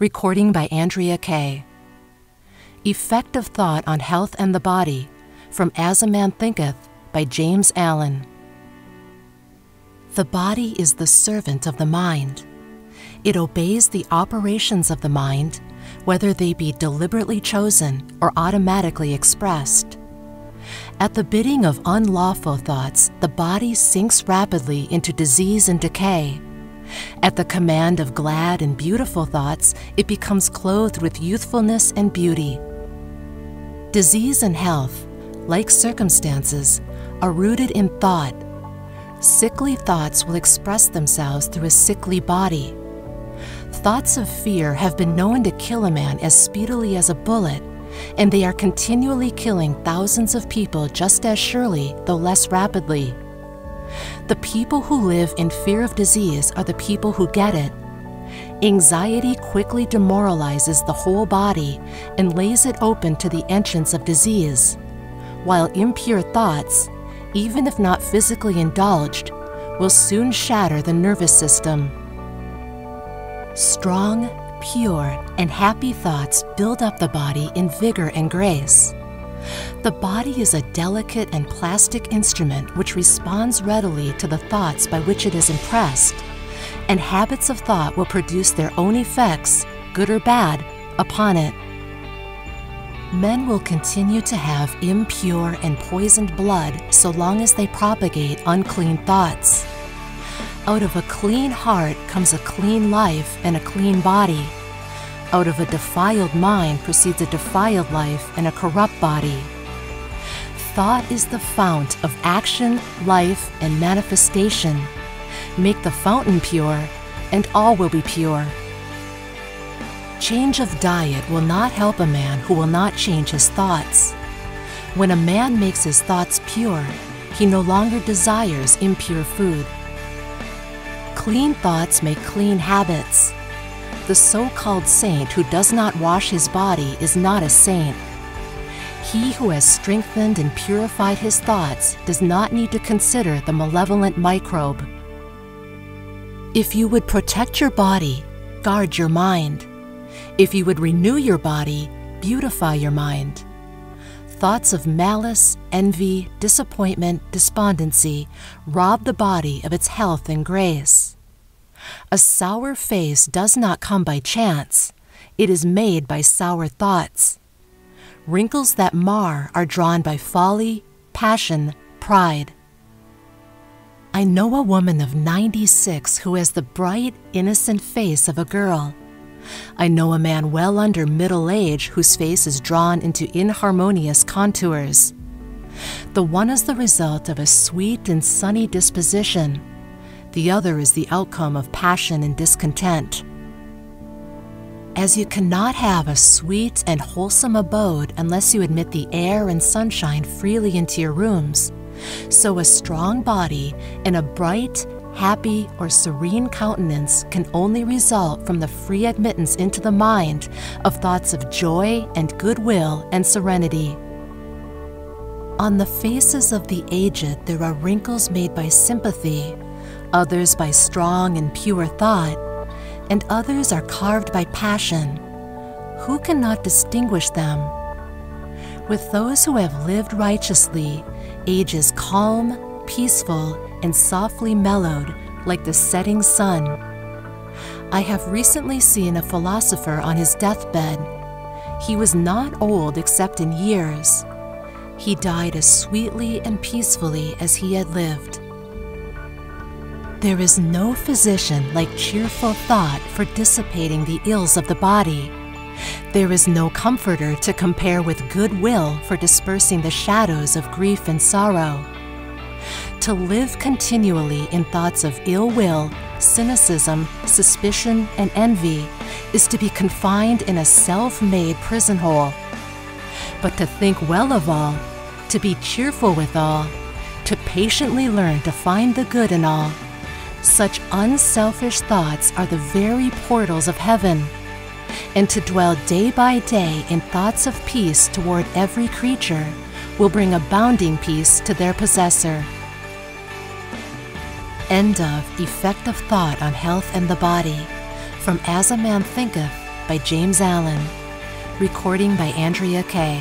Recording by Andrea Kay. Effect of Thought on Health and the Body, from As a Man Thinketh, by James Allen. The body is the servant of the mind. It obeys the operations of the mind, whether they be deliberately chosen or automatically expressed. At the bidding of unlawful thoughts, the body sinks rapidly into disease and decay. At the command of glad and beautiful thoughts, it becomes clothed with youthfulness and beauty. Disease and health, like circumstances, are rooted in thought. Sickly thoughts will express themselves through a sickly body. Thoughts of fear have been known to kill a man as speedily as a bullet, and they are continually killing thousands of people just as surely, though less rapidly. The people who live in fear of disease are the people who get it. Anxiety quickly demoralizes the whole body and lays it open to the entrance of disease, while impure thoughts, even if not physically indulged, will soon shatter the nervous system. Strong, pure, and happy thoughts build up the body in vigor and grace. The body is a delicate and plastic instrument which responds readily to the thoughts by which it is impressed, and habits of thought will produce their own effects, good or bad, upon it. Men will continue to have impure and poisoned blood so long as they propagate unclean thoughts. Out of a clean heart comes a clean life and a clean body. Out of a defiled mind proceeds a defiled life and a corrupt body. Thought is the fount of action, life, and manifestation. Make the fountain pure, and all will be pure. Change of diet will not help a man who will not change his thoughts. When a man makes his thoughts pure, he no longer desires impure food. Clean thoughts make clean habits. The so-called saint who does not wash his body is not a saint. He who has strengthened and purified his thoughts does not need to consider the malevolent microbe. If you would protect your body, guard your mind. If you would renew your body, beautify your mind. Thoughts of malice, envy, disappointment, despondency rob the body of its health and grace. A sour face does not come by chance. It is made by sour thoughts. Wrinkles that mar are drawn by folly, passion, pride. I know a woman of 96 who has the bright, innocent face of a girl. I know a man well under middle age whose face is drawn into inharmonious contours. The one is the result of a sweet and sunny disposition. The other is the outcome of passion and discontent. As you cannot have a sweet and wholesome abode unless you admit the air and sunshine freely into your rooms, so a strong body and a bright, happy, or serene countenance can only result from the free admittance into the mind of thoughts of joy and goodwill and serenity. On the faces of the aged there are wrinkles made by sympathy, others by strong and pure thought, and others are carved by passion. Who cannot distinguish them? With those who have lived righteously, age is calm, peaceful, and softly mellowed like the setting sun. I have recently seen a philosopher on his deathbed. He was not old except in years. He died as sweetly and peacefully as he had lived. There is no physician like cheerful thought for dissipating the ills of the body. There is no comforter to compare with goodwill for dispersing the shadows of grief and sorrow. To live continually in thoughts of ill will, cynicism, suspicion, and envy is to be confined in a self-made prison hole. But to think well of all, to be cheerful with all, to patiently learn to find the good in all, such unselfish thoughts are the very portals of heaven. And to dwell day by day in thoughts of peace toward every creature will bring abounding peace to their possessor. End of Effect of Thought on Health and the Body, from As a Man Thinketh, by James Allen. Recording by Andrea Kay.